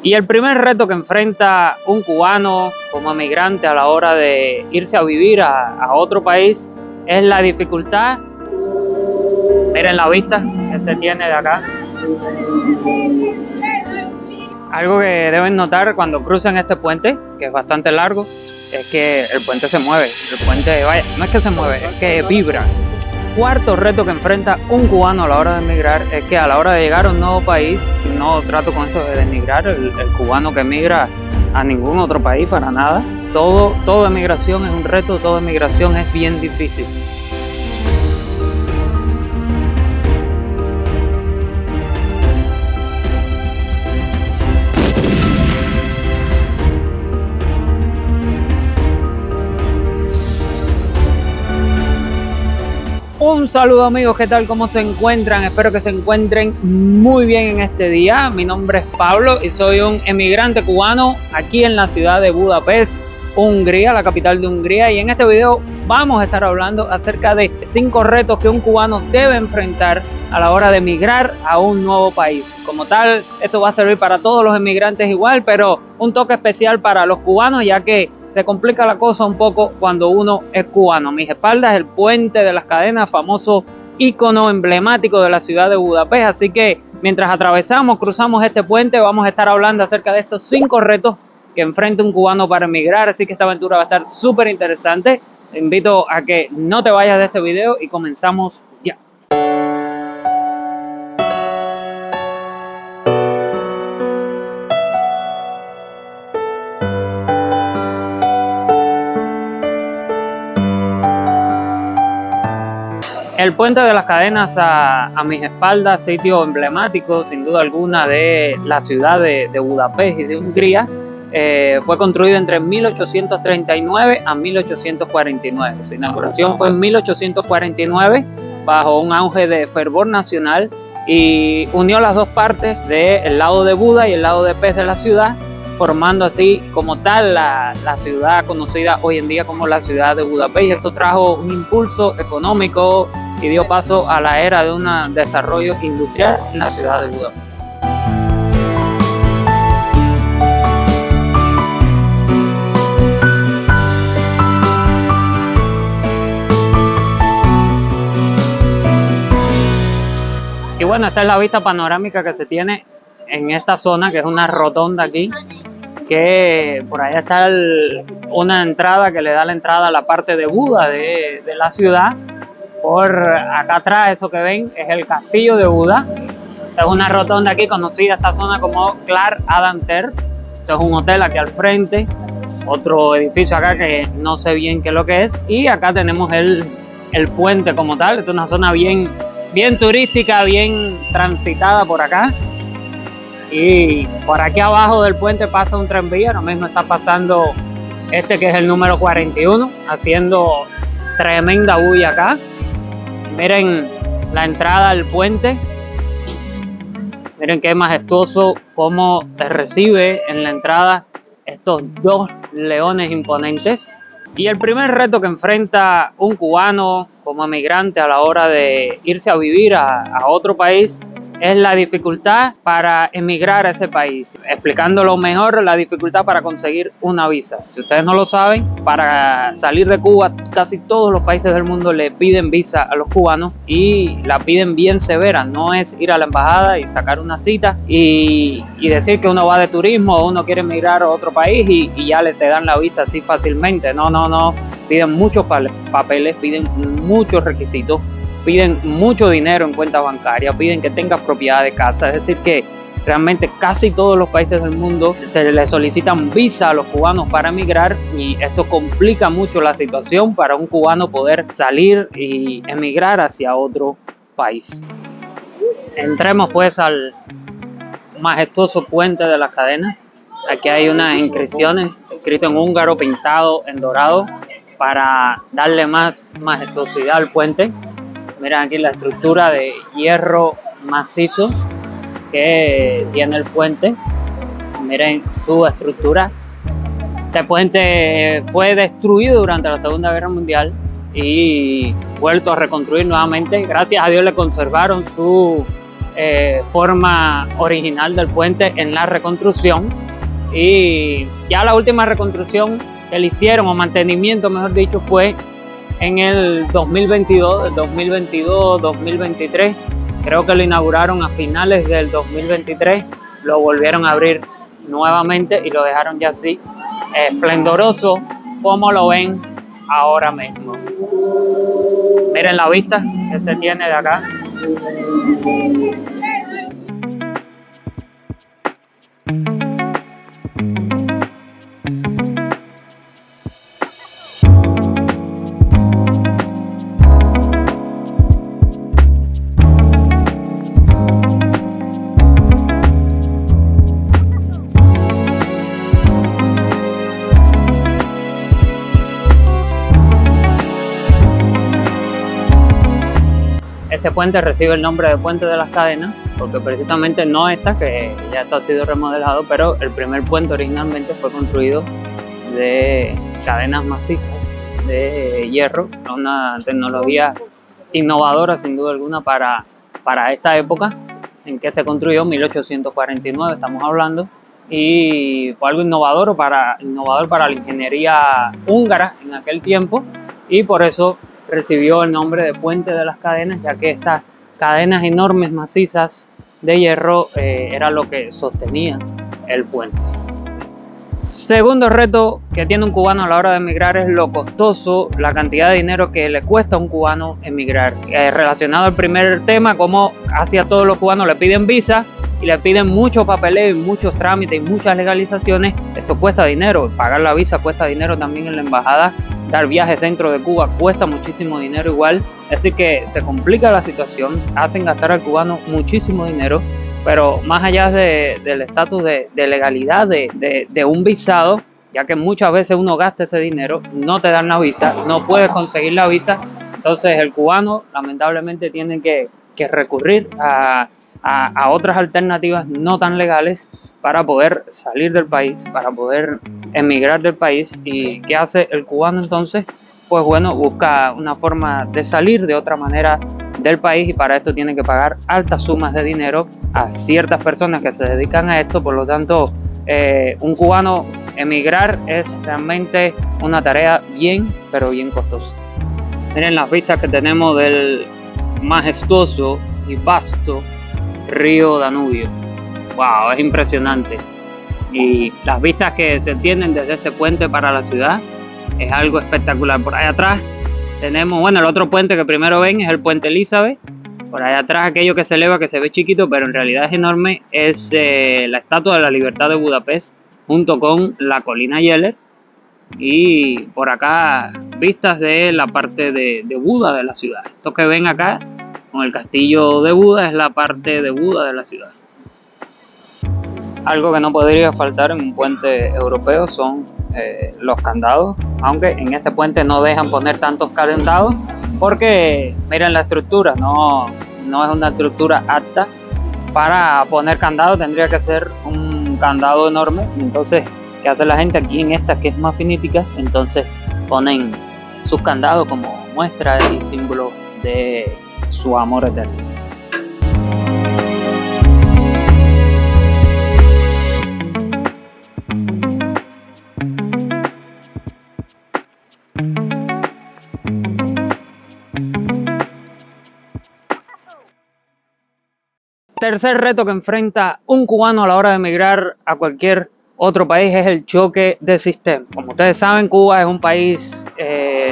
Y el primer reto que enfrenta un cubano como emigrante a la hora de irse a vivir a otro país es la dificultad. Miren la vista que se tiene de acá. Algo que deben notar cuando cruzan este puente, que es bastante largo, es que el puente se mueve. El puente, vaya, no es que se mueve, es que vibra. Cuarto reto que enfrenta un cubano a la hora de emigrar es que a la hora de llegar a un nuevo país, no trato con esto de denigrar el cubano que emigra a ningún otro país para nada. Todo emigración es un reto, toda emigración es bien difícil. Un saludo amigos, ¿qué tal? ¿Cómo se encuentran? Espero que se encuentren muy bien en este día. Mi nombre es Pablo y soy un emigrante cubano aquí en la ciudad de Budapest, Hungría, la capital de Hungría. Y en este video vamos a estar hablando acerca de 5 retos que un cubano debe enfrentar a la hora de emigrar a un nuevo país. Como tal, esto va a servir para todos los emigrantes igual, pero un toque especial para los cubanos, ya que se complica la cosa un poco cuando uno es cubano. A mis espaldas el puente de las cadenas, famoso ícono emblemático de la ciudad de Budapest. Así que mientras cruzamos este puente, vamos a estar hablando acerca de estos 5 retos que enfrenta un cubano para emigrar. Así que esta aventura va a estar súper interesante. Te invito a que no te vayas de este video y comenzamos ya. El puente de las cadenas a mis espaldas, sitio emblemático sin duda alguna de la ciudad de Budapest y de Hungría, fue construido entre 1839 a 1849. Su inauguración fue en 1849 bajo un auge de fervor nacional y unió las dos partes del lado de Buda y el lado de Pest de la ciudad, formando así como tal la ciudad conocida hoy en día como la ciudad de Budapest. Esto trajo un impulso económico y dio paso a la era de un desarrollo industrial en la ciudad de Budapest. Y bueno, esta es la vista panorámica que se tiene en esta zona, que es una rotonda aquí, que por allá está una entrada que le da la entrada a la parte de Buda de la ciudad. Por acá atrás, eso que ven es el castillo de Buda. Es una rotonda aquí conocida esta zona como Clark Adam Ter. Esto es un hotel aquí al frente, otro edificio acá que no sé bien qué es lo que es. Y acá tenemos el puente como tal. Esta es una zona bien turística, bien transitada por acá. Y por aquí abajo del puente pasa un tranvía. Ahora mismo está pasando este que es el número 41, haciendo tremenda bulla acá. Miren la entrada al puente. Miren qué majestuoso cómo te recibe en la entrada estos 2 leones imponentes. Y el primer reto que enfrenta un cubano como emigrante a la hora de irse a vivir a otro país es la dificultad para emigrar a ese país. Explicándolo mejor, la dificultad para conseguir una visa. Si ustedes no lo saben, para salir de Cuba, casi todos los países del mundo le piden visa a los cubanos y la piden bien severa. No es ir a la embajada y sacar una cita y decir que uno va de turismo o uno quiere emigrar a otro país y ya te dan la visa así fácilmente. No. Piden muchos papeles, piden muchos requisitos. Piden mucho dinero en cuenta bancaria, piden que tengas propiedad de casa, es decir que realmente casi todos los países del mundo se les solicitan visa a los cubanos para emigrar y esto complica mucho la situación para un cubano poder salir y emigrar hacia otro país. Entremos pues al majestuoso puente de las cadenas. Aquí hay unas inscripciones escrito en húngaro, pintado en dorado para darle más majestuosidad al puente. Miren aquí la estructura de hierro macizo que tiene el puente. Miren su estructura. Este puente fue destruido durante la Segunda Guerra Mundial y vuelto a reconstruir nuevamente. Gracias a Dios le conservaron su forma original del puente en la reconstrucción, y ya la última reconstrucción que le hicieron, o mantenimiento mejor dicho, fue en el 2022, 2023, creo que lo inauguraron a finales del 2023, lo volvieron a abrir nuevamente y lo dejaron ya así, esplendoroso, como lo ven ahora mismo. Miren la vista que se tiene de acá. Este puente recibe el nombre de Puente de las Cadenas porque precisamente no esta, que ya esto ha sido remodelado, pero el primer puente originalmente fue construido de cadenas macizas de hierro, una tecnología innovadora sin duda alguna para esta época en que se construyó, 1849 estamos hablando, y fue algo innovador para la ingeniería húngara en aquel tiempo, y por eso recibió el nombre de Puente de las Cadenas, ya que estas cadenas enormes macizas de hierro era lo que sostenía el puente. Segundo reto que tiene un cubano a la hora de emigrar es lo costoso, la cantidad de dinero que le cuesta a un cubano emigrar. Relacionado al primer tema, como hacia todos los cubanos le piden visa y le piden mucho papeleo y muchos trámites y muchas legalizaciones, esto cuesta dinero. Pagar la visa cuesta dinero también en la embajada. Dar viajes dentro de Cuba cuesta muchísimo dinero igual, así que se complica la situación, hacen gastar al cubano muchísimo dinero, pero más allá del estatus de legalidad de un visado, ya que muchas veces uno gasta ese dinero, no te dan la visa, no puedes conseguir la visa, entonces el cubano lamentablemente tiene que recurrir a otras alternativas no tan legales para poder salir del país, para poder emigrar del país. ¿Y qué hace el cubano entonces? Pues bueno, busca una forma de salir de otra manera del país, y para esto tiene que pagar altas sumas de dinero a ciertas personas que se dedican a esto. Por lo tanto, un cubano emigrar es realmente una tarea bien, pero bien costosa. Miren las vistas que tenemos del majestuoso y vasto río Danubio. Wow, es impresionante. Y las vistas que se tienen desde este puente para la ciudad es algo espectacular. Por allá atrás tenemos, bueno, el otro puente que primero ven es el puente Elizabeth. Por allá atrás, aquello que se eleva, que se ve chiquito, pero en realidad es enorme, es la Estatua de la Libertad de Budapest, junto con la colina Yeller. Y por acá, vistas de la parte de Buda de la ciudad. Esto que ven acá, con el castillo de Buda, es la parte de Buda de la ciudad. Algo que no podría faltar en un puente europeo son los candados, aunque en este puente no dejan poner tantos candados porque miren la estructura, no es una estructura apta para poner candados, tendría que ser un candado enorme. Entonces, ¿qué hace la gente aquí en esta que es más finitica? Entonces ponen sus candados como muestra y símbolo de su amor eterno. Tercer reto que enfrenta un cubano a la hora de emigrar a cualquier otro país es el choque de sistema. Como ustedes saben, Cuba es un país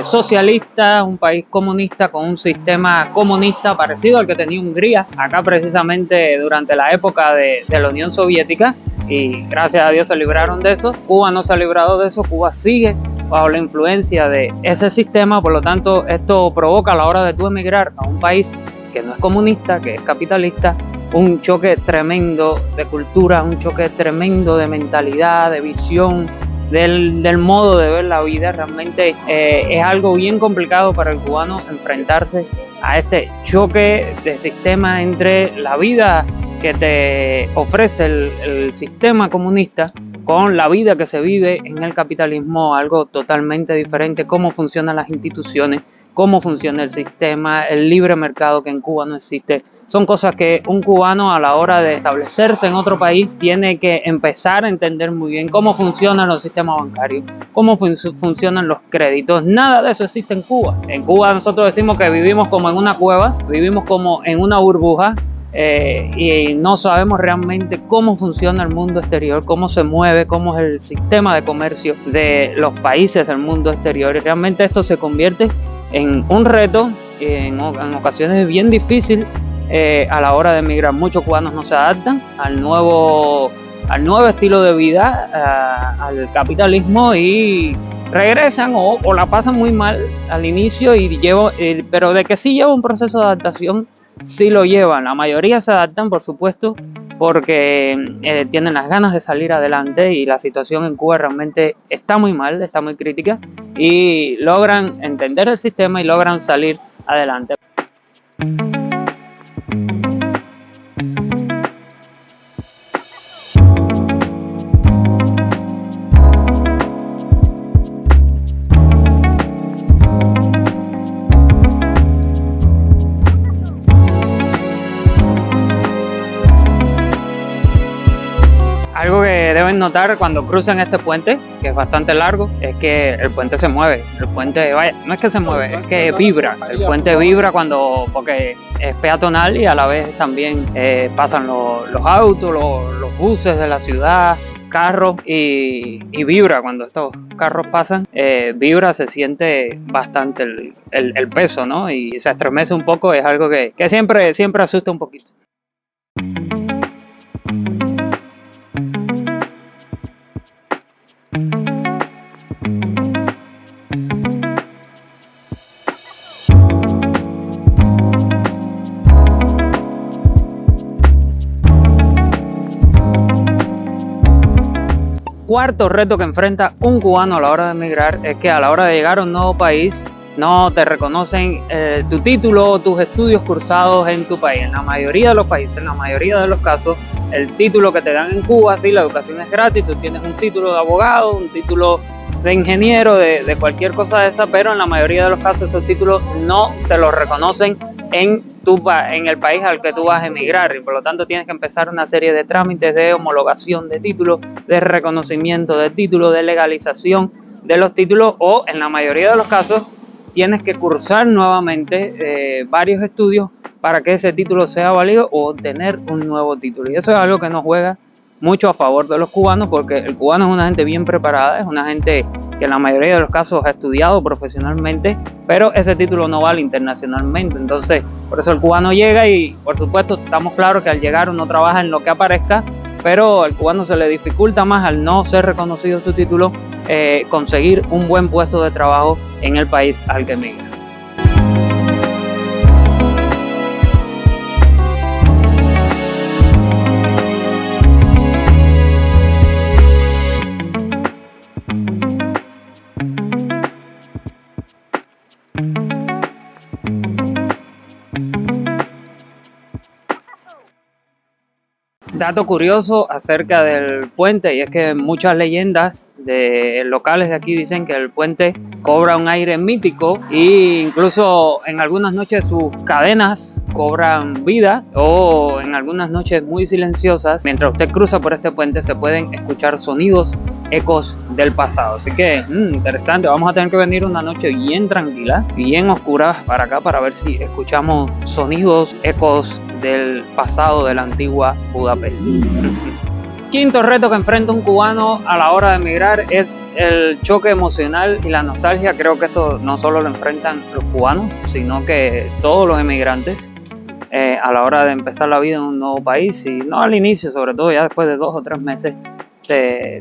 socialista, un país comunista con un sistema comunista parecido al que tenía Hungría, acá precisamente durante la época de la Unión Soviética, y gracias a Dios se libraron de eso. Cuba no se ha librado de eso, Cuba sigue bajo la influencia de ese sistema, por lo tanto esto provoca a la hora de tú emigrar a un país que no es comunista, que es capitalista, un choque tremendo de cultura, un choque tremendo de mentalidad, de visión, del modo de ver la vida. Realmente es algo bien complicado para el cubano enfrentarse a este choque de sistema entre la vida que te ofrece el sistema comunista con la vida que se vive en el capitalismo, algo totalmente diferente, cómo funcionan las instituciones, cómo funciona el sistema, el libre mercado que en Cuba no existe. Son cosas que un cubano a la hora de establecerse en otro país tiene que empezar a entender muy bien cómo funcionan los sistemas bancarios, cómo funcionan los créditos. Nada de eso existe en Cuba. En Cuba nosotros decimos que vivimos como en una cueva, vivimos como en una burbuja. Y no sabemos realmente cómo funciona el mundo exterior, cómo se mueve, cómo es el sistema de comercio de los países del mundo exterior. Y realmente esto se convierte en un reto, en ocasiones bien difícil a la hora de emigrar. Muchos cubanos no se adaptan al nuevo estilo de vida, al capitalismo, y regresan o la pasan muy mal al inicio, pero de que sí lleva un proceso de adaptación, sí lo llevan. La mayoría se adaptan, por supuesto, porque tienen las ganas de salir adelante, y la situación en Cuba realmente está muy mal, está muy crítica, y logran entender el sistema y logran salir adelante. Algo que deben notar cuando cruzan este puente, que es bastante largo, es que el puente se mueve. El puente, vaya, no es que se mueve, es que vibra. El puente vibra porque es peatonal, y a la vez también pasan los autos, los buses de la ciudad, carros, y vibra cuando estos carros pasan. Vibra, se siente bastante el peso, ¿no? Y se estremece un poco. Es algo que siempre asusta un poquito. Cuarto reto que enfrenta un cubano a la hora de emigrar es que a la hora de llegar a un nuevo país no te reconocen tu título o tus estudios cursados en tu país. En la mayoría de los países, en la mayoría de los casos, el título que te dan en Cuba, sí, la educación es gratis, tú tienes un título de abogado, un título de ingeniero, de cualquier cosa de esa, pero en la mayoría de los casos esos títulos no te los reconocen en el país al que tú vas a emigrar, y por lo tanto tienes que empezar una serie de trámites de homologación de títulos, de reconocimiento de títulos, de legalización de los títulos, o en la mayoría de los casos tienes que cursar nuevamente varios estudios para que ese título sea válido o obtener un nuevo título. Y eso es algo que nos juega mucho a favor de los cubanos, porque el cubano es una gente bien preparada, es una gente que en la mayoría de los casos ha estudiado profesionalmente, pero ese título no vale internacionalmente. Entonces, por eso el cubano llega, y por supuesto estamos claros que al llegar uno trabaja en lo que aparezca, pero al cubano se le dificulta más, al no ser reconocido su título, conseguir un buen puesto de trabajo en el país al que emigra. Dato curioso acerca del puente, y es que muchas leyendas locales de aquí dicen que el puente cobra un aire mítico, e incluso en algunas noches sus cadenas cobran vida, o en algunas noches muy silenciosas, mientras usted cruza por este puente se pueden escuchar sonidos, ecos del pasado. Así que interesante, vamos a tener que venir una noche bien tranquila, bien oscura para acá, para ver si escuchamos sonidos, ecos del pasado de la antigua Budapest. Quinto reto que enfrenta un cubano a la hora de emigrar es el choque emocional y la nostalgia. Creo que esto no solo lo enfrentan los cubanos, sino que todos los emigrantes a la hora de empezar la vida en un nuevo país, y no al inicio, sobre todo ya después de 2 o 3 meses, te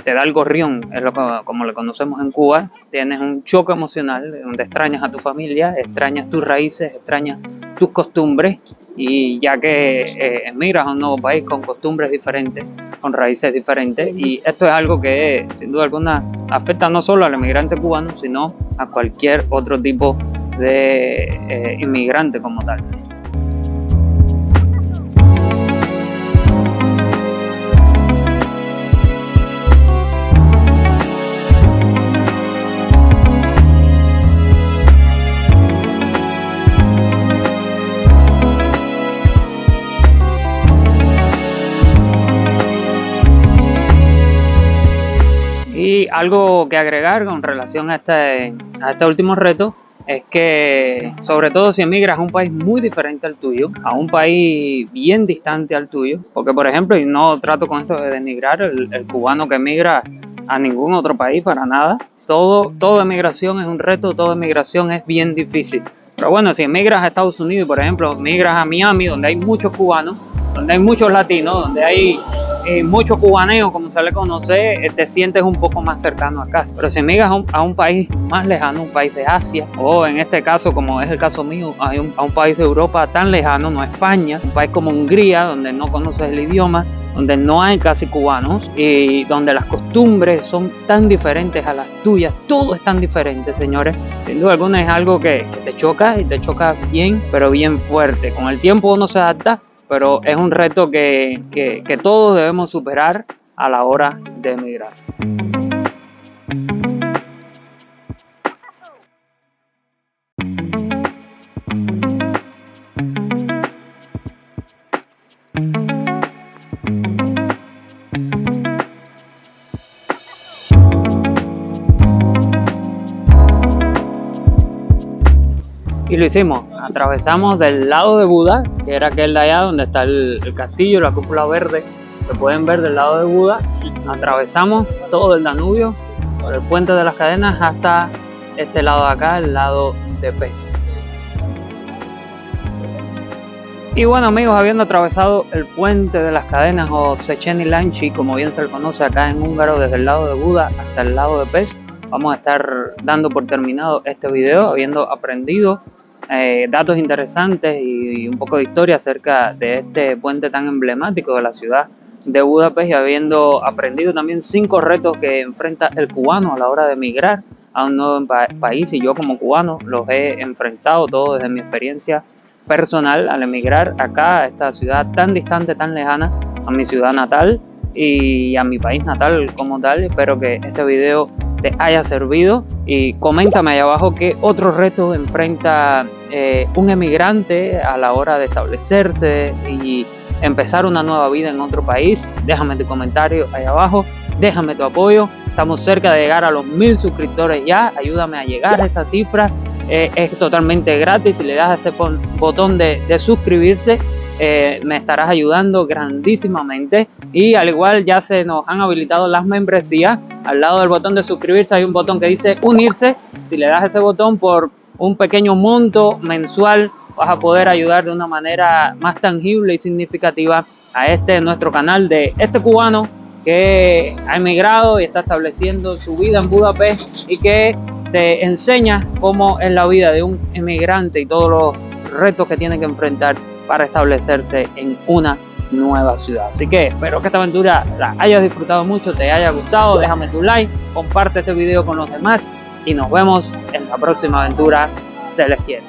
da el gorrión, es como le conocemos en Cuba. Tienes un choque emocional donde extrañas a tu familia, extrañas tus raíces, extrañas tus costumbres, y ya que emigras a un nuevo país con costumbres diferentes, con raíces diferentes, y esto es algo que sin duda alguna afecta no solo al inmigrante cubano, sino a cualquier otro tipo de inmigrante como tal. Y algo que agregar con relación a este último reto es que, sobre todo si emigras a un país muy diferente al tuyo, a un país bien distante al tuyo, porque por ejemplo, y no trato con esto de denigrar el cubano que emigra a ningún otro país para nada, todo emigración es un reto, toda emigración es bien difícil. Pero bueno, si emigras a Estados Unidos, por ejemplo, emigras a Miami, donde hay muchos cubanos, donde hay muchos latinos, donde hay mucho cubaneo, como se le conoce, te sientes un poco más cercano a casa. Pero si emigras a un país más lejano, un país de Asia, o en este caso, como es el caso mío, a un país de Europa tan lejano, no España, un país como Hungría, donde no conoces el idioma, donde no hay casi cubanos y donde las costumbres son tan diferentes a las tuyas, todo es tan diferente, señores. Sin duda alguna es algo que te choca y te choca bien, pero bien fuerte. Con el tiempo uno se adapta, pero es un reto que todos debemos superar a la hora de emigrar. Y lo hicimos, atravesamos del lado de Buda, que era aquel de allá donde está el castillo, la cúpula verde, que pueden ver del lado de Buda. Atravesamos todo el Danubio, por el puente de las cadenas hasta este lado de acá, el lado de Pez. Y bueno amigos, habiendo atravesado el puente de las cadenas o Széchenyi Lánchí, como bien se le conoce acá en húngaro, desde el lado de Buda hasta el lado de Pez, vamos a estar dando por terminado este video, habiendo aprendido datos interesantes y un poco de historia acerca de este puente tan emblemático de la ciudad de Budapest, y habiendo aprendido también 5 retos que enfrenta el cubano a la hora de emigrar a un nuevo país. Y yo como cubano los he enfrentado todo desde mi experiencia personal al emigrar acá a esta ciudad tan distante, tan lejana a mi ciudad natal y a mi país natal como tal. Espero que este video te haya servido y coméntame ahí abajo qué otro reto enfrenta un emigrante a la hora de establecerse y empezar una nueva vida en otro país. Déjame tu comentario ahí abajo, déjame tu apoyo. Estamos cerca de llegar a los 1000 suscriptores ya, ayúdame a llegar a esa cifra. Es totalmente gratis. Si le das a ese botón de suscribirse, me estarás ayudando grandísimamente. Y al igual ya se nos han habilitado las membresías. Al lado del botón de suscribirse hay un botón que dice unirse. Si le das ese botón, por un pequeño monto mensual vas a poder ayudar de una manera más tangible y significativa a nuestro canal de este cubano que ha emigrado y está estableciendo su vida en Budapest, y que te enseña cómo es la vida de un emigrante y todos los retos que tiene que enfrentar para establecerse en una nueva ciudad. Así que espero que esta aventura la hayas disfrutado mucho, te haya gustado. Déjame tu like, comparte este video con los demás y nos vemos en la próxima aventura. Se les quiere.